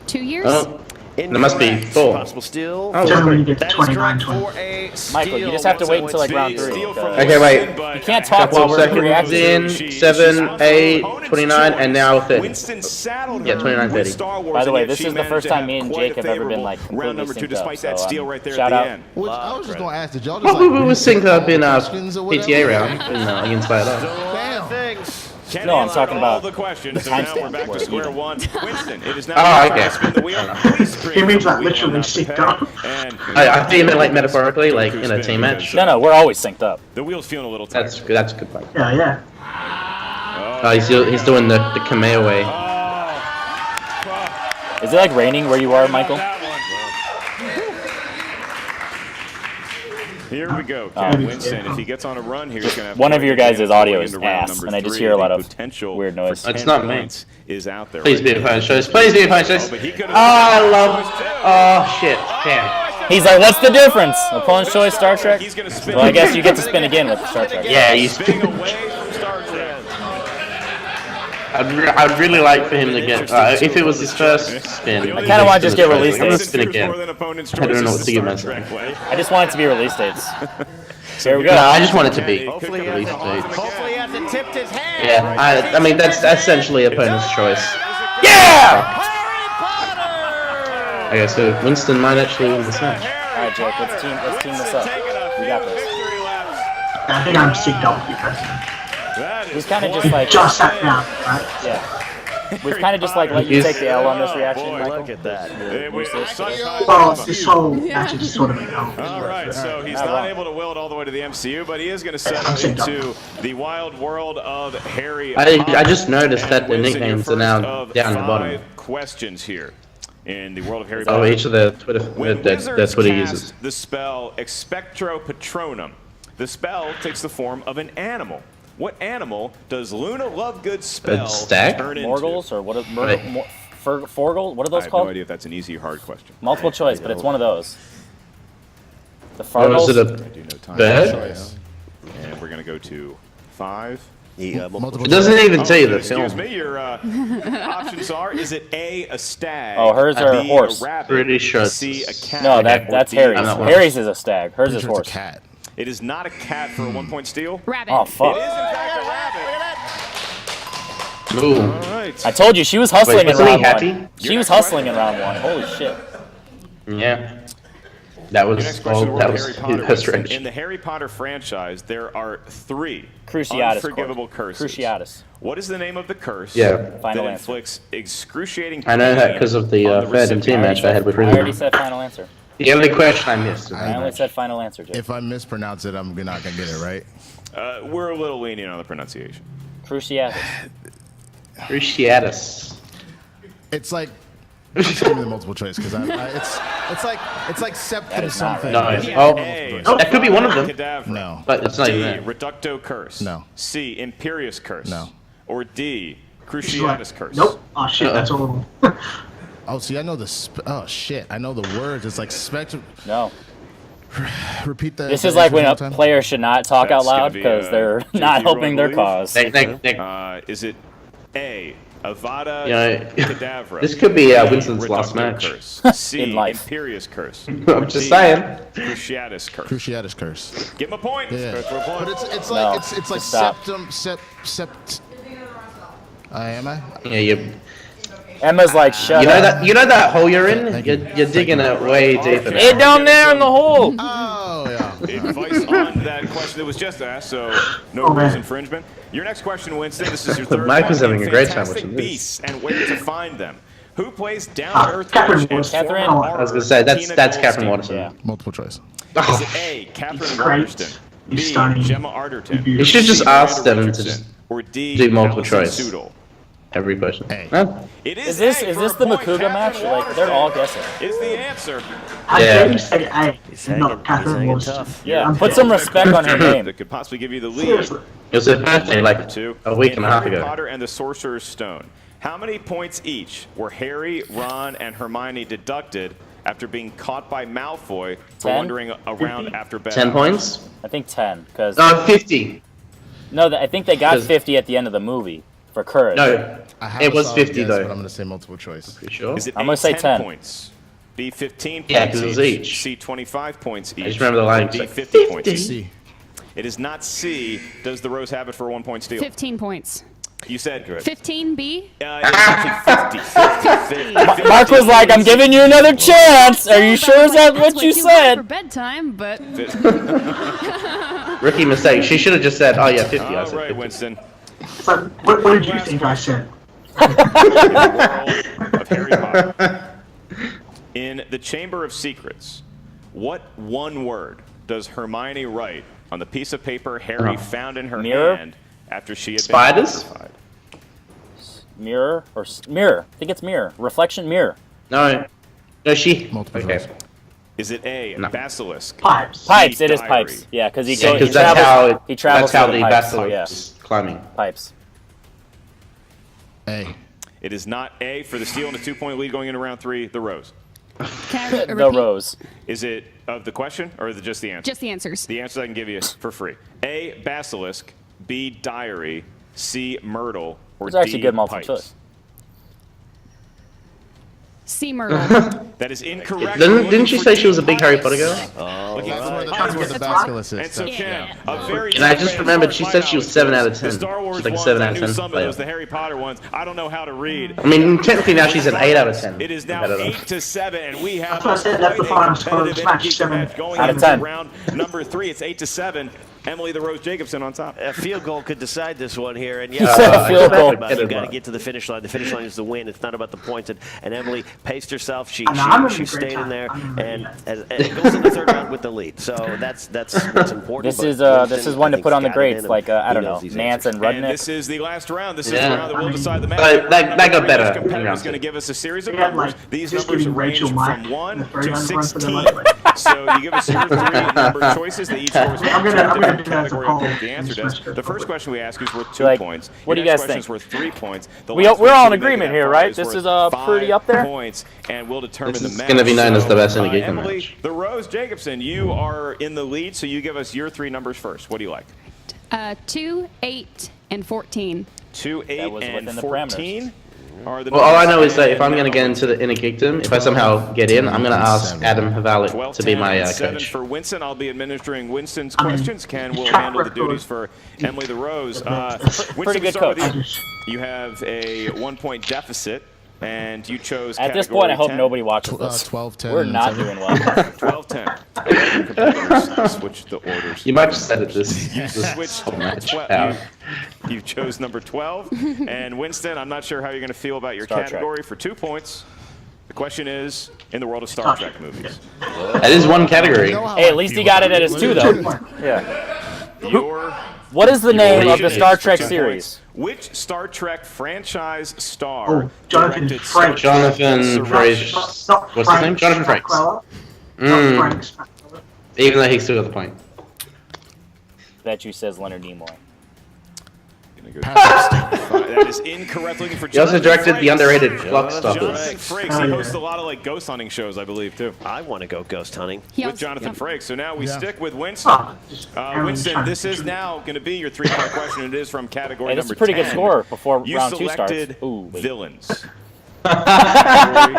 S6: 2 years?
S1: Oh, there must be
S4: Incorrect.
S1: 4.
S4: Possible steal.
S1: Oh,
S5: Tell me when you get to
S4: That is
S5: 29,
S4: correct
S5: 20.
S4: for a steal.
S2: Michael, you just have to wait until like round 3.
S3: Steal from
S1: Okay, wait.
S2: You can't talk while
S1: Couple
S2: we're
S1: seconds
S2: reacting.
S1: in, 7, 8, 29, and now 30.
S3: Winston saddled
S1: Yeah,
S3: her
S1: 29, 30.
S3: with Star Wars,
S2: By the way,
S3: and yet
S2: this
S3: she
S2: is the
S3: managed
S2: first
S3: to
S2: time
S3: have
S2: me and
S3: quite
S2: Jake
S3: a
S2: have ever been
S3: favorable
S2: like
S3: round
S2: completely
S3: number 2
S2: synced up.
S3: despite that
S2: So,
S3: steal right there at
S2: shout
S3: the
S2: out.
S3: end.
S7: Which I was just
S4: credit.
S7: gonna ask, did y'all just
S1: Well,
S7: like
S1: we were synced up in our
S7: questions or
S1: PTA
S7: whatever?
S1: round against Spider.
S7: Damn.
S4: Things.
S3: Kenny
S2: No, I'm
S3: allowed
S2: talking
S3: all
S2: about
S3: the questions,
S2: the
S3: so now
S2: timestamp
S3: we're back to
S2: for it.
S3: square one. Winston, it is now
S1: Oh,
S3: your turn
S1: okay.
S3: to spin the wheel. Please scream
S5: He means
S3: the
S5: like
S3: wheel
S5: literally
S3: enough to
S5: synced
S3: pay.
S5: up.
S3: And
S1: I think you meant like metaphorically, like in a team match.
S2: No, we're always synced up.
S3: the wheel's feeling a little tight.
S1: That's a good point.
S5: Yeah, yeah.
S1: Oh, he's doing the Kamehameha.
S2: Is it like raining where you are, Michael?
S3: Here we go, Ken Winston. If he gets on a run here, he's gonna have
S2: One of
S3: quite
S2: your
S3: the
S2: guys'
S3: chance
S2: audio
S3: going
S2: is
S3: into round
S2: ass,
S3: number
S2: and I just
S3: 3.
S2: hear a lot
S3: The
S2: of
S3: potential
S2: weird noise.
S3: for
S1: It's
S3: 10
S1: not me.
S3: points is out there.
S1: Please
S3: right
S1: be a
S3: now.
S1: fine choice. Please be a fine choice.
S3: But he could
S1: Oh,
S3: have
S1: I love. Oh shit! Damn.
S2: He's like, what's the difference? Opponent's choice, Star Trek?
S3: He's gonna spin.
S2: Well, I guess you get to spin again with Star Trek.
S1: Yeah, you.
S3: Spinning away from Star Trek.
S1: I'd really like for him to get. If it was his first spin,
S2: I kinda wanna just get release
S1: I'm gonna
S2: dates.
S1: spin again. I don't know what to give myself.
S2: I just want it to be release dates. Here we
S1: No,
S2: go.
S1: I just want it to be
S4: Hopefully,
S1: release dates.
S4: hopefully he hasn't tipped his hand.
S1: Yeah, I mean that's essentially opponent's choice.
S2: Yeah!
S1: Okay, so Winston might actually win this match.
S2: All right, Jake, let's team this up. We got this.
S5: I think I'm synced up with you guys.
S2: We've kind of just like,
S5: Just sat down, right?
S2: yeah. We've kind of just like let you take the L on this reaction, Michael.
S4: Look at that.
S5: Well, this whole match is sort of a no.
S3: All right, so he's
S2: Not
S3: not
S2: wrong.
S3: able to will it all the way to the MCU, but he is going to settle
S5: I'm synced up.
S3: into the wild world of Harry.
S1: I just noticed that the
S3: Winston, your
S1: nicknames are now
S3: first of
S1: down the bottom.
S3: 5 questions here in the world of Harry
S1: Oh,
S3: Potter.
S1: each of the Twitter
S3: When
S1: their
S3: wizards
S1: Twitter
S3: cast
S1: users.
S3: the spell Expectro Patronum, the spell takes the form of an animal. What animal does Luna Lovegood's spell
S1: stag?
S3: turn into?
S2: Morgles or what?
S1: Right.
S2: Forgles? What are
S3: I
S2: those
S3: have
S2: called?
S3: no idea if that's an easy or hard question.
S2: Multiple choice, but it's one of those. The
S1: Or is it
S2: Fargles?
S3: I do know time
S1: bird?
S3: choice. And we're going to go to 5.
S7: Multiple
S1: It doesn't even tell you the
S3: Excuse
S1: film.
S3: me, your options are, is it A, a stag?
S2: Oh, hers are
S3: B,
S2: horse.
S3: a rabbit,
S1: Pretty sure it's-
S3: C, a cat?
S2: No,
S3: or
S2: that's
S3: D,
S2: Harry's.
S1: I'm not one.
S2: Harry's is a stag. Hers is
S7: Pretty sure it's
S2: horse.
S7: a cat.
S3: It is not a cat for a 1-point steal.
S6: Rabbit.
S2: Oh
S3: It
S2: fuck!
S3: is, in fact, a rabbit.
S1: Ooh.
S3: All right.
S2: I told you she was hustling
S1: Wait,
S2: in
S1: wasn't he
S2: round
S1: happy?
S2: one. She was hustling in round one. Holy shit!
S1: Yeah. That
S3: Your
S1: was
S3: next question,
S1: that
S3: Harry
S1: was
S3: Potter.
S1: that's
S3: Winston.
S1: right.
S3: In the Harry Potter franchise, there are 3
S2: Cruciatus.
S3: unforgivable curses.
S2: Cruciatus.
S3: What is the name of the curse
S1: Yeah.
S2: Final
S3: that
S2: answer.
S3: inflicts excruciating
S1: I know that
S3: pain
S1: because of the
S3: on
S1: third and team
S3: recipient?
S1: match I had with
S2: I already
S1: Rudy.
S2: said final answer.
S1: The only question I missed.
S2: I only said final answer, Jake.
S7: If I mispronounce it, I'm not gonna get it right.
S3: We're a little lenient on the pronunciation.
S2: Cruciatus.
S1: Cruciatus.
S7: It's like just give me the multiple choice because it's like septum
S2: That is not
S7: something.
S1: No, it's, oh,
S3: A,
S1: that could be one of them,
S3: Cadavra.
S7: No.
S1: but it's not
S3: D,
S1: even that.
S3: Reducto Curse.
S7: No.
S3: C, Imperious Curse.
S7: No.
S3: Or D,
S5: She's
S3: Cruciatus
S5: like,
S3: Curse.
S5: nope. Oh shit, that's all of them.
S7: Oh, see, I know oh shit, I know the words. It's like spectrum.
S2: No.
S7: Repeat that.
S2: This is like when a
S7: time.
S2: player should not talk
S3: That's
S2: out
S3: gonna
S2: loud
S3: be,
S2: because they're
S3: JP
S2: not helping their
S3: Roll,
S2: cause.
S1: Nick,
S3: Is it A, Avada
S1: You know,
S3: Kedavra?
S1: this could be
S3: B,
S1: Winston's last
S3: Reducto
S1: match.
S3: Curse. C,
S2: In life.
S3: Imperious Curse.
S1: I'm just
S3: D,
S1: saying.
S3: Cruciatus Curse.
S7: Cruciatus curse.
S3: Give him a point.
S7: Yeah.
S3: Go for a point.
S7: But it's
S2: No,
S7: like it's like
S2: just stop.
S7: septum sept. Am I?
S1: Yeah, you.
S2: Emma's like, shut up.
S1: You know that hole you're in? You're digging it way deeper.
S2: Get down there in the hole.
S7: Oh, yeah.
S3: Advice on that question that was just asked, so no rules infringement. Your next question, Winston. This is your third
S1: Mike was
S3: one.
S1: having a great time
S3: Fantastic
S1: watching this.
S3: Beasts and where to find them. Who plays down-to-earth
S5: Catherine
S3: coach and
S5: Watterson.
S3: former
S1: I was gonna say that's
S3: Tina
S1: Catherine
S3: Goldstein?
S1: Watterson.
S2: Yeah.
S7: Multiple choice.
S3: Is
S1: Oh,
S3: it A, Catherine
S5: Great.
S3: Waterston,
S5: You're
S3: B,
S5: stunning.
S3: Gemma Arterton,
S1: You should just
S3: C,
S1: ask
S3: Miranda
S1: them to
S3: Richardson,
S1: just
S3: or D,
S1: do multiple
S3: Allison
S1: choice.
S3: Sudol?
S1: every question.
S7: Hey.
S1: Huh?
S3: It
S2: Is
S3: A
S2: this
S3: for
S2: the
S3: a point.
S2: Makuga match?
S3: Catherine
S2: Like they're all
S3: Waterston
S2: guessing.
S3: is the answer.
S5: How
S1: Yeah.
S5: dare you say A, not Catherine Watterson?
S4: tough.
S2: Yeah, put some respect on her name.
S3: That could possibly give you the lead.
S5: Seriously.
S1: It was her birthday like
S3: Two.
S1: a week and a half
S3: Harry
S1: ago.
S3: Potter and the Sorcerer's Stone. How many points each were Harry, Ron, and Hermione deducted after being caught by Malfoy for
S2: 10?
S3: wandering around after bed?
S1: 10 points?
S2: I think 10, because
S1: No, 50.
S2: no, I think they got
S1: 'Cause-
S2: 50 at the end of the movie for courage.
S1: No,
S7: I have
S1: it
S7: a
S1: was
S7: solid
S1: 50
S7: guess,
S1: though.
S7: But I'm gonna say multiple choice.
S1: You sure?
S3: Is it
S2: I'm
S3: A,
S2: gonna say 10.
S3: points? B, 15 points
S1: Yeah, 'cause it was each.
S3: C, 25 points each.
S1: just remember the line,
S3: D,
S1: it's like
S3: 50 points
S1: 50.
S3: each.
S7: C.
S3: It is not C. Does the Rose have it for a 1-point steal?
S6: 15 points.
S3: You said
S6: 15B.
S3: it's actually 50.
S2: Mark was like, I'm giving you another chance. Are you sure is that
S6: That's
S2: what you
S6: way too high
S2: said?
S6: For bedtime, but
S1: Rookie mistake. She should have just said, oh yeah, 50. I
S3: All
S1: said
S3: right,
S1: 50.
S3: Winston.
S5: So, what did you think I said?
S3: In the world of Harry Potter. In the Chamber of Secrets, what one word does Hermione write on the piece of paper Harry found in her
S2: Mirror?
S3: hand after she had
S1: Spiders?
S3: been petrified?
S2: Mirror or mirror? I think it's mirror. Reflection mirror.
S1: No. No, she.
S7: Multiple
S1: Okay.
S7: choice.
S3: Is it A,
S1: No.
S3: basilisk?
S5: Pipes.
S2: Pipes. It is
S3: Diary.
S2: pipes. Yeah, because he
S1: Yeah,
S2: goes.
S1: because that's how
S2: he travels
S1: that's how
S2: through
S1: the
S2: pipes.
S1: basilisk
S2: Yeah,
S1: is climbing.
S2: pipes.
S7: A.
S3: It is not A for the steal and a 2-point lead going into round 3, the Rose.
S6: can I
S2: The
S6: repeat?
S2: rose.
S3: Is it of the question or just the answer?
S6: Just the answers.
S3: The answers I can give you for free. A, basilisk. B, diary. C, myrtle. Or
S2: It's actually
S3: D,
S2: good multiple
S3: pipes.
S2: choice.
S6: C. Myrtle.
S3: That is incorrect.
S1: Didn't she say she was a big Harry Potter girl?
S3: Looking
S7: That's
S3: for
S7: where the,
S3: pipes.
S7: that's where the
S5: That's
S7: basilisk
S3: And
S7: is.
S3: so, Ken, a very
S1: And I just remembered she said she was 7 out of 10.
S3: The Star Wars
S1: She's like a
S3: ones,
S1: 7
S3: I
S1: out of
S3: knew
S1: 10
S3: some of
S1: player.
S3: those. The Harry Potter ones, I don't know how to read.
S1: I mean, technically now she's an 8 out of 10.
S3: It is now
S1: Competitor.
S3: 8-7, and we have
S5: That's what I said, that's the
S3: quite a
S5: final score of
S3: competitive
S5: this match,
S3: energy
S5: 7
S3: match going
S2: out of
S3: into
S2: 10.
S3: round number 3. It's 8-7. Emily the Rose Jacobson on top.
S4: A field goal could decide this one here, and
S2: He said a field goal.
S4: you got to get to the finish line. The finish line is the win. It's not about the points. And Emily paced herself. She
S5: I'm having a
S4: stayed
S5: great
S4: in
S5: time.
S4: there,
S5: I'm having a
S4: and it goes in the third round with the lead. So that's what's important.
S2: This
S4: but
S2: is
S4: Winston,
S2: one
S4: I
S2: to
S4: think,
S2: put on the
S4: got it in
S2: greats,
S4: him.
S2: like I
S4: He
S2: don't
S4: knows
S2: know,
S4: these
S2: Nance
S4: answers.
S2: and
S3: And
S2: Rudnick.
S3: this is the last round. This is
S1: Yeah.
S3: the round that will decide the match.
S1: But that got better
S3: Each
S1: in
S3: competitor
S1: round
S3: is going to
S1: two.
S3: give us a series of
S5: We had,
S3: numbers.
S5: like,
S3: These
S5: just
S3: numbers
S5: giving
S3: range
S5: Rachel Mike
S3: from 1
S5: the third
S3: to
S5: round run for the
S3: 16.
S5: money.
S3: So you give us your 3 number choices. They each correspond
S5: I'm
S3: to
S5: gonna
S3: a
S5: do
S3: different
S5: that as a
S3: category
S5: poll.
S3: of the answer does. The first question we ask is worth 2
S2: Like,
S3: points.
S2: what do
S3: Your
S2: you
S3: next
S2: guys
S3: question
S2: think?
S3: is worth 3 points. The
S2: We're
S3: last
S2: all in
S3: question we
S2: agreement
S3: make
S2: here,
S3: at
S2: right?
S3: five
S2: This
S3: worth
S2: is pretty
S3: 5
S2: up there?
S3: points, and we'll determine
S1: This
S3: the
S1: is
S3: match.
S1: gonna be known as the best
S3: So,
S1: Engagement
S3: Emily,
S1: match.
S3: the Rose Jacobson, you are in the lead, so you give us your 3 numbers first. What do you like?
S6: 2, 8, and 14.
S3: 2, 8,
S2: was
S3: and
S2: within the
S3: 14 are the
S1: Well, all I know
S3: numbers.
S1: is that if I'm
S3: And
S1: going to get into the inner geekdom, if I somehow get in, I'm going to ask Adam Havalik
S3: 12,
S1: to be
S3: 10,
S1: my
S3: and 7
S1: coach.
S3: for Winston. I'll be administering Winston's
S5: I mean,
S3: questions. Ken will
S5: track
S3: handle the
S5: record.
S3: duties for Emily the Rose. Winston,
S2: Pretty
S3: we
S2: good
S3: start with
S2: coach.
S3: you.
S5: I just,
S3: You have a 1-point deficit, and you chose
S2: At this
S3: category
S2: point, I hope
S3: 10.
S2: nobody watches this.
S7: 12, 10,
S2: We're
S7: and
S2: not
S7: 7.
S2: doing well.
S3: 12-10. Competitors switch the orders.
S1: You might just edit this
S3: Switched
S1: whole match
S3: 12.
S1: out.
S3: You chose number 12. And Winston, I'm not sure how you're going to feel about your
S2: Star Trek.
S3: category for 2 points. The question is, in the world of Star Trek movies,
S1: That is one category.
S2: Hey, at least he got it at his 2, though. Yeah.
S3: your
S2: What is the name of the
S3: question
S2: Star
S3: is, for
S2: Trek
S3: 2
S2: series?
S3: points, which Star Trek franchise star
S5: Oh, Jonathan
S3: directed
S5: Frakes.
S3: Star Trek
S1: Jonathan
S3: Survivor?
S1: Frakes.
S5: not
S1: What's his name?
S5: Frank
S1: Jonathan Frakes.
S5: Stockwell.
S1: Mm.
S5: Not Frank Stockwell.
S1: Even though he still got the point.
S2: That you says Leonard Nimoy.
S3: That is incorrect. Looking for
S1: He also
S3: Jonathan
S1: directed the
S3: Frakes.
S1: underrated Flock
S3: Jonathan
S1: Stoppers.
S3: Frakes.
S5: Oh,
S3: He
S5: yeah.
S3: hosts a lot of like ghost hunting shows, I believe, too.
S4: I want to go ghost hunting.
S6: He
S3: With
S6: also-
S3: Jonathan
S6: yep.
S3: Frakes. So now we
S7: Yeah.
S3: stick with Winston.
S5: Oh, just everyone's
S3: Winston,
S5: trying to
S3: this is
S5: contribute.
S3: now going to be your 3-part question. It is from category
S2: Hey, this is
S3: number
S2: a pretty
S3: 10.
S2: good score before
S3: You
S2: round 2 starts.
S3: selected
S2: Ooh, wait.
S3: villains. Category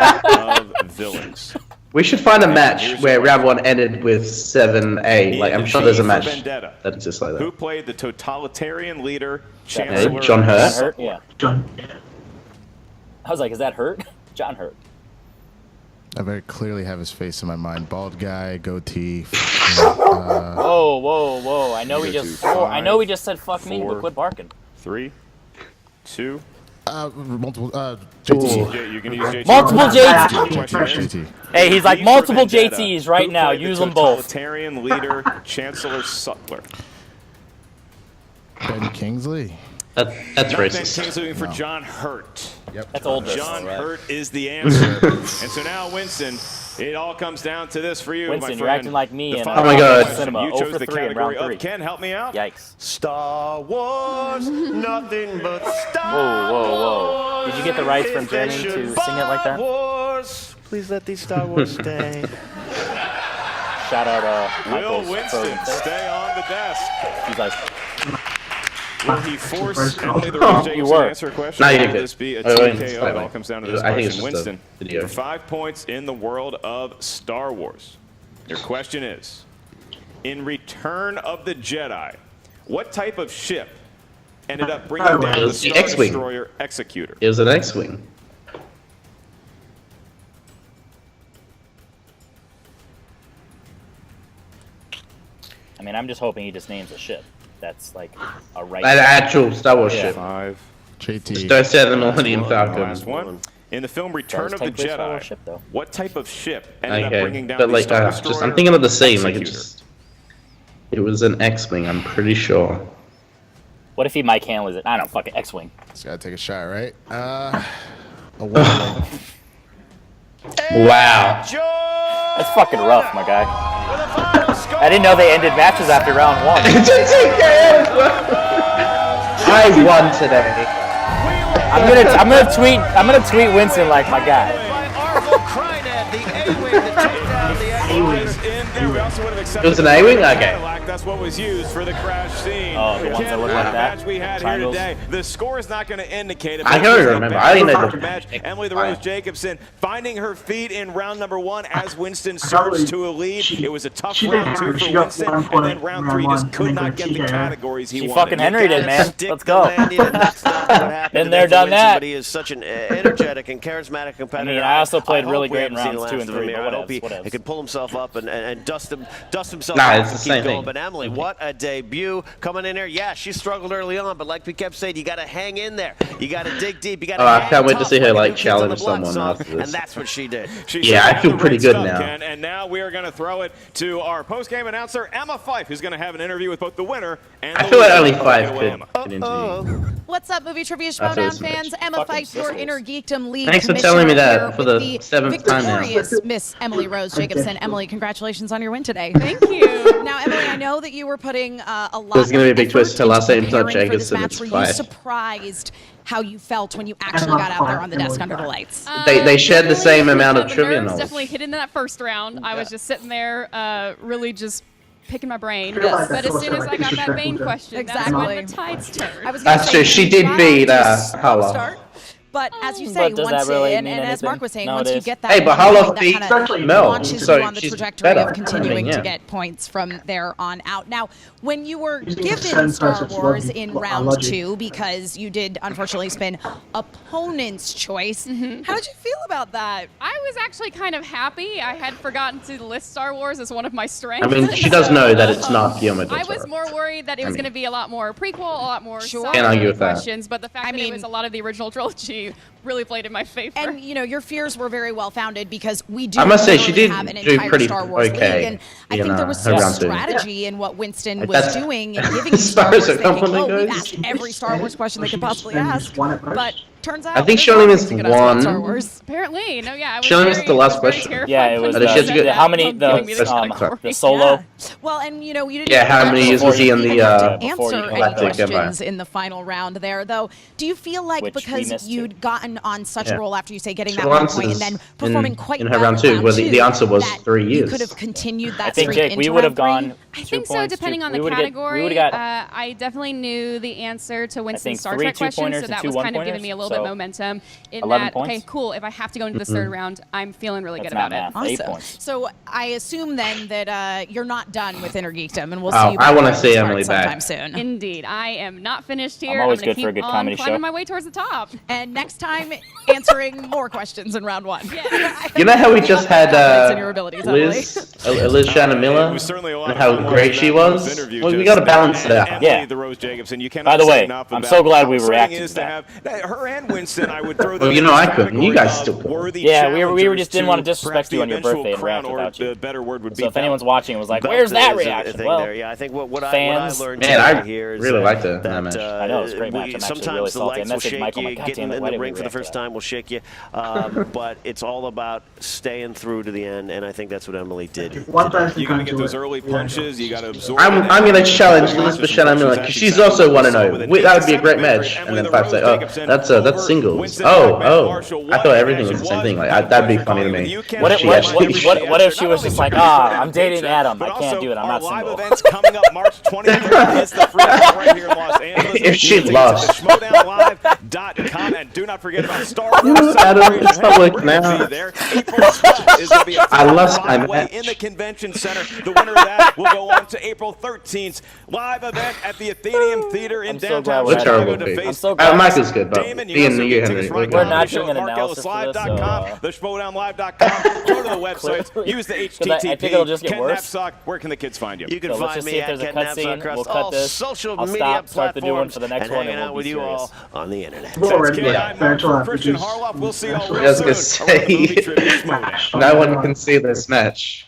S3: of villains.
S1: We should find a match where round 1 ended with 7A. Like, I'm sure there's a
S3: V for
S1: match
S3: Vendetta.
S1: that exists like
S3: Who
S1: that.
S3: played the totalitarian leader,
S2: Hey,
S3: Chancellor
S1: John Hurt?
S2: Hurt? Yeah.
S5: John, yeah.
S2: I was like, is that Hurt? John Hurt.
S7: I very clearly have his face in my mind. Bald guy, goatee.
S2: Whoa, whoa, whoa! I know he just. I know he just said "fuck me," but quit barking.
S3: 3, 2.
S7: Multiple. JT.
S3: You can use JT.
S2: Multiple JT.
S7: JT.
S2: Hey, he's like
S3: These
S2: multiple
S3: for Vendetta.
S2: JTs right
S3: Who
S2: now.
S3: played the
S2: Use them both.
S3: Totalitarian leader, Chancellor Sutler.
S7: Ben Kingsley.
S1: That's
S3: Ben
S1: racist.
S3: Kingsley for John Hurt.
S7: Yep.
S2: That's old.
S3: John Hurt is the answer. And so now, Winston, it all comes down to this for you,
S2: Winston,
S3: my friend.
S2: you're acting like me
S3: The
S2: in
S3: final
S1: Oh my God.
S3: question.
S2: Cinema.
S3: You
S2: 0
S3: chose
S2: for
S3: the
S2: 3 in
S3: category
S2: round 3.
S3: of Ken, help me out.
S2: Yikes.
S4: Star Wars, nothing but Star
S2: Whoa, whoa, whoa.
S4: Wars.
S2: Did you get the rights from
S4: If they
S2: Jeremy to
S4: should
S2: sing it like that?
S4: Star Wars. Please let these Star Wars stay.
S2: Shout out
S3: Will
S2: Michael's
S3: Winston
S2: frozen face.
S3: stay on the desk?
S2: He's like,
S3: Will he force Emily the Rose Jacobson to answer a question?
S1: No, you
S3: Or
S1: did
S3: will
S1: good.
S3: this be a
S1: Oh, wait,
S3: TKO?
S1: it's
S3: It
S1: fine.
S3: all comes down to this
S1: I think it's
S3: question.
S1: just a
S3: Winston,
S1: video.
S3: for 5 points in the world of Star Wars. Your question is, in Return of the Jedi, what type of ship ended up bringing down
S1: It
S3: the
S1: was the
S3: Star
S1: X-Wing.
S3: Destroyer Executor?
S1: It was an X-Wing.
S2: I mean, I'm just hoping he just names a ship. That's like a right.
S1: An actual Star Wars
S2: Yeah.
S1: ship.
S3: 5.
S7: JT.
S1: Star 7 Millennium
S3: The
S1: Falcon.
S3: last one. In the film Return of the
S2: technically a Star Wars
S3: Jedi,
S2: ship, though.
S3: what type of ship ended up
S1: Okay,
S3: bringing down
S1: but
S3: the
S1: like,
S3: Star
S1: just
S3: Destroyer
S1: I'm thinking of the same. Like,
S3: Executor?
S1: it was an X-Wing. I'm pretty sure.
S2: What if he Mike Hanley's it? I don't know, fuck it, X-Wing.
S7: Just gotta take a shot, right? A one.
S1: Wow.
S2: That's fucking rough, my guy. I didn't know they ended matches after round 1.
S1: I won today.
S2: I'm gonna tweet Winston like my guy.
S1: It was an A-Wing? Okay.
S3: That's what was used for the crash scene.
S2: Oh, the ones that look like that?
S3: Match we had
S2: Triangles?
S3: here today. The score is not going to indicate it.
S1: I
S3: but
S1: don't
S3: it was a
S1: remember.
S3: bad
S1: I didn't know the
S3: match.
S1: match.
S3: Emily the Rose Jacobson finding her feet in round number 1 as Winston surged to a lead. It was a tough round 2 for Winston, and then round 3 just could not get the categories he
S2: She
S3: wanted.
S2: fucking Henry'd it, man. Let's go.
S4: Been
S2: there, done that.
S4: But he is such an energetic and charismatic competitor.
S2: I mean, I also played really
S4: hope we
S2: great in
S4: haven't seen
S2: rounds
S4: the
S2: 2
S4: last
S2: and
S4: of him
S2: 3,
S4: here.
S2: but
S4: I hope he
S2: whatevs.
S4: can pull himself up and dust himself
S1: Nah,
S4: off
S1: it's
S4: and
S1: the
S4: keep
S1: same
S4: going.
S1: thing.
S4: But Emily, what a debut coming in here. Yeah, she struggled early on, but like we kept saying, you got to hang in there. You got to dig deep. You got to.
S1: Oh, I can't wait to see her, like,
S4: New Kids on the
S1: challenge
S4: Block
S1: someone
S4: song,
S1: after this.
S4: And that's what she did.
S3: She
S1: Yeah,
S3: showed
S1: I feel
S3: the
S1: pretty
S3: right
S1: good
S3: stuff,
S1: now.
S3: Ken, and now we are going to throw it to our post-game announcer, Emma Fife, who's going to have an interview with both the winner and
S1: I
S3: the
S1: feel like
S3: loser.
S1: only
S3: Take
S1: 5
S3: it away,
S1: could
S3: Emma.
S1: interview.
S8: What's up, Movie Trivia
S1: After
S8: Showdown
S1: this match.
S8: fans? Emma
S2: Fucking
S8: Fife, your
S2: sisters.
S8: Inner Geekdom League
S1: Thanks for telling me
S8: commissioner
S1: that
S8: here
S1: for
S8: with
S1: the 7th time now.
S8: victorious Miss Emily Rose Jacobson. Emily, congratulations on your win today.
S6: Thank you.
S8: Now, Emily, I know that you were putting a lot
S1: There's gonna be a
S8: of
S1: big twist.
S8: effort
S1: Her last
S8: into
S1: name's not
S8: preparing for this
S1: Jacobson,
S8: match.
S1: it's
S8: Were you
S1: Fife.
S8: surprised how you felt when you actually got out there on the desk under the lights?
S1: They shared the same amount of
S6: the
S1: trivia
S6: nerves
S1: knowledge.
S6: definitely hit in that first round. I was just sitting there, really just picking my brain.
S8: Yes.
S6: But as soon as I got that Bane question, that's when
S8: Exactly.
S6: the tides turned.
S8: I was gonna
S1: That's
S8: say,
S1: true. She
S8: you
S1: did
S8: got
S1: beat
S8: off to a slow
S1: Hala.
S8: start, But as you say,
S2: But does
S8: once
S2: that really
S8: and
S2: mean
S8: as Mark was saying, once
S2: nowadays?
S8: you get that,
S1: Hey, but
S8: point,
S1: Hala
S8: that
S1: beat
S8: kinda
S1: Mel,
S8: launches
S1: so
S8: you on the
S1: she's
S8: trajectory
S1: better.
S8: of continuing
S1: I mean,
S8: to
S1: yeah.
S8: get points from there on out. Now, when you were
S5: You need to
S8: given
S5: send
S8: Star
S5: person to
S8: Wars
S5: logic-
S8: in
S5: lo-
S8: round
S5: logic.
S8: 2, because you did unfortunately spin opponent's choice, how did you feel about that?
S6: I was actually kind of happy. I had forgotten to list Star Wars as one of my strengths.
S1: I mean, she does know that it's not Guillermo del
S6: I was
S1: Toro.
S6: more worried that it was going to be a lot more prequel, a lot more
S8: Sure.
S6: side
S1: Can't argue with that.
S6: questions, but the fact that it was a lot of the original trilogy really played in my favor.
S8: And you know, your fears were very well founded because we do.
S1: I must say, she
S8: literally
S1: did
S8: have an
S1: do
S8: entire
S1: pretty
S8: Star Wars
S1: okay
S8: league, and I
S1: in,
S8: think there was
S1: her
S8: some
S1: round 2.
S8: strategy in what Winston was
S1: That's-
S8: doing and giving you
S1: as
S8: Star
S1: far as
S8: Wars,
S1: the
S8: thinking,
S1: compliment
S8: "Oh, we've
S1: goes.
S8: asked every Star Wars question they could possibly ask," but turns out
S1: I think
S8: there's
S1: she only
S8: other
S1: missed
S8: things you could ask about
S1: one.
S8: Star Wars.
S6: Apparently, no, yeah. I was
S1: She only missed the last
S6: I was very
S1: question.
S6: terrified
S2: Yeah, it was
S6: when
S1: she had to
S6: said
S1: get-
S6: that
S2: how many
S6: from giving me the
S2: the
S6: category.
S2: solo.
S8: Yeah. Well, and you know, you didn't.
S1: Yeah, how many years was he in the,
S8: answer
S2: before you
S8: any
S1: Galactic Empire?
S8: questions in the final round there, though. Do you feel like
S2: Which we
S8: because
S2: missed
S8: you'd gotten on such
S1: Yeah.
S8: a roll after you say getting
S1: She
S8: that 1
S1: answers
S8: point and then performing quite
S1: in her
S8: well
S1: round 2,
S8: in
S1: where the answer was
S8: that
S1: 3
S8: You
S1: years.
S8: could have continued that
S2: I think,
S8: streak
S2: Jake, we
S8: into
S2: would have
S8: round
S2: gone.
S6: I
S2: 2
S6: think so,
S2: points,
S6: depending on
S2: we
S6: the
S2: would've
S6: category.
S2: we would've got,
S6: I definitely knew the answer to Winston's
S2: think
S6: Star
S2: 3
S6: Trek question,
S2: two-pointers
S6: so
S2: and
S6: that
S2: 2
S6: was kind of giving
S2: one-pointers.
S6: me a little bit
S2: so
S6: momentum in
S2: 11
S6: that,
S2: points.
S6: okay, cool, if I have to go into this third round, I'm feeling really
S2: That's
S6: good about
S2: not
S6: it.
S2: math. 8
S8: Awesome.
S2: points.
S8: So I assume then that you're not done with Intergeekdom, and we'll
S1: Oh,
S8: see you
S1: I
S8: back
S1: wanna
S8: on
S1: see
S8: this
S1: Emily
S8: card
S1: back.
S8: sometime soon.
S6: Indeed, I am not finished here.
S2: always
S6: gonna
S2: good for a
S6: keep
S2: good
S6: on
S2: comedy
S6: climbing
S2: show.
S6: my way towards the top.
S8: And next time, answering more questions in round 1.
S1: You know how we just had
S8: Confidence in your abilities,
S1: Liz Shannon Miller,
S3: It was certainly a lot
S1: and
S3: of
S1: how
S3: fun
S1: great
S3: watching
S1: she
S3: that
S1: was?
S3: Rose interview,
S1: Well, we
S3: just
S1: gotta balance it out.
S3: Emily,
S2: Yeah.
S3: the Rose Jacobson. You cannot
S2: By the
S3: say
S2: way,
S3: enough
S2: I'm
S3: about
S2: so glad
S3: how
S2: we
S3: exciting
S2: reacted
S3: it is
S2: to
S3: to
S2: that.
S3: have her and Winston. I would throw them
S1: Well, you
S3: in
S1: know
S3: this
S1: I couldn't. You
S3: category
S1: guys
S3: of
S1: still couldn't.
S3: worthy
S2: Yeah, we
S3: challengers
S2: just didn't want to
S3: to
S2: disrespect
S3: perhaps
S2: you
S3: the
S2: on your
S3: eventual
S2: birthday and
S3: crown,
S2: react
S3: or
S2: without you.
S3: the better word would be
S2: So if anyone's watching and was like,
S4: Belt
S2: "Where's that
S4: is a
S2: reaction?"
S4: thing
S2: Well,
S4: there. Yeah, I think what I
S2: fans-
S4: learned
S1: Man, I
S4: today here is
S1: really liked it in that match.
S2: I know, it was a great match. I'm actually
S4: sometimes
S2: really
S4: the
S2: salty. I
S4: lights will
S2: messaged
S4: shake
S2: Michael,
S4: you.
S2: I'm like, "God
S4: Getting
S2: damn it,
S4: in
S2: why
S4: the
S2: did we
S4: ring for the
S2: react to
S4: first
S2: that?"
S4: time will shake you, but it's all about staying through to the end, and I think that's what Emily did.
S5: One person
S3: You got to
S5: can
S3: get
S5: do
S3: those
S5: it.
S3: early
S5: Yeah.
S3: punches. You got to absorb.
S1: I'm gonna challenge Liz Shannon Miller because she's also 1-0. That would be a great match. And then Five say, "Oh, that's singles." Oh, I thought everything was the same thing. Like that'd be funny to me.
S2: What
S1: She actually-
S2: what if she was just like, I'm dating Adam. I can't do it. I'm not
S3: live
S2: single.
S3: events coming up March 23rd. It's the free show right here in Los Angeles.
S1: If she
S3: You can
S1: lost.
S3: get to schmodownlive.com, and do not forget about Star Wars.
S1: Adam,
S3: Celebration.
S1: it's public
S3: We're
S1: now.
S3: gonna be there. April 12th is going to be a
S1: I lost my
S3: five-way
S1: match.
S3: in the convention center. The winner of that will go on to April 13th live event at the Athenaeum Theater in
S2: I'm so
S3: downtown
S2: glad we're
S1: What a
S2: at
S3: Chicago
S1: terrible
S3: to
S1: pick.
S3: face
S2: I'm so glad.
S1: Mike is good, but
S3: Damon. You
S1: Ian,
S3: also
S1: you
S3: get
S1: Henry.
S3: tickets right
S1: We're
S3: now.
S2: We're
S3: The
S2: not
S3: show
S2: doing
S3: at
S2: an analysis for this,
S3: markellislive.com,
S2: so,
S3: theshmodownlive.com. Go to the website.
S2: Clearly.
S3: Use the
S2: 'Cause I think it'll just
S3: HTTP.
S2: get
S3: Ken
S2: worse.
S3: Knapsack, where can the kids find you?
S4: You can
S2: So let's
S4: find
S2: just
S4: me
S2: see if
S4: at
S2: there's a
S4: Ken
S2: cutscene.
S4: Knapsack across
S2: We'll cut
S4: all
S2: this.
S4: social
S2: I'll
S4: media
S2: stop, start the new one
S4: platforms
S2: for the next
S4: and
S2: one,
S4: hanging
S2: and
S4: out
S2: we'll
S4: with
S2: be
S4: you all
S2: serious.
S4: on the internet.
S5: We're already
S3: K9
S5: at
S3: Mark
S5: virtual
S3: from Christian
S5: produce.
S3: Harloff. We'll see you all
S1: I
S3: real
S1: was
S3: soon
S1: gonna
S3: around the movie
S1: say,
S3: trivia Schmodown.
S1: no one can see this match.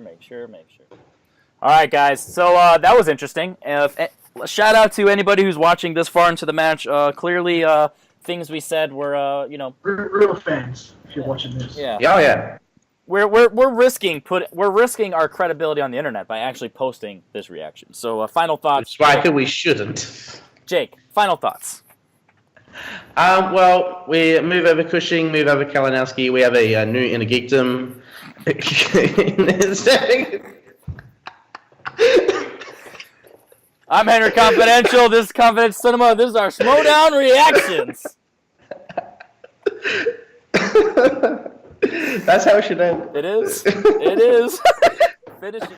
S2: Make sure. All right, guys. So that was interesting. Shout out to anybody who's watching this far into the match. Clearly, things we said were,
S5: Real fans, if you're watching this.
S2: yeah.
S1: Oh yeah.
S2: We're risking our credibility on the internet by actually posting this reaction. So final thoughts.
S1: That's why I think we shouldn't.
S2: Jake, final thoughts.
S1: Well, we move over Cushing, move over Kalinowski. We have a new inner geekdom.
S2: I'm Henry Confidential. This is Confidential Cinema. This is our Schmodown reactions.
S1: That's how it should end.
S2: It is. Finish it.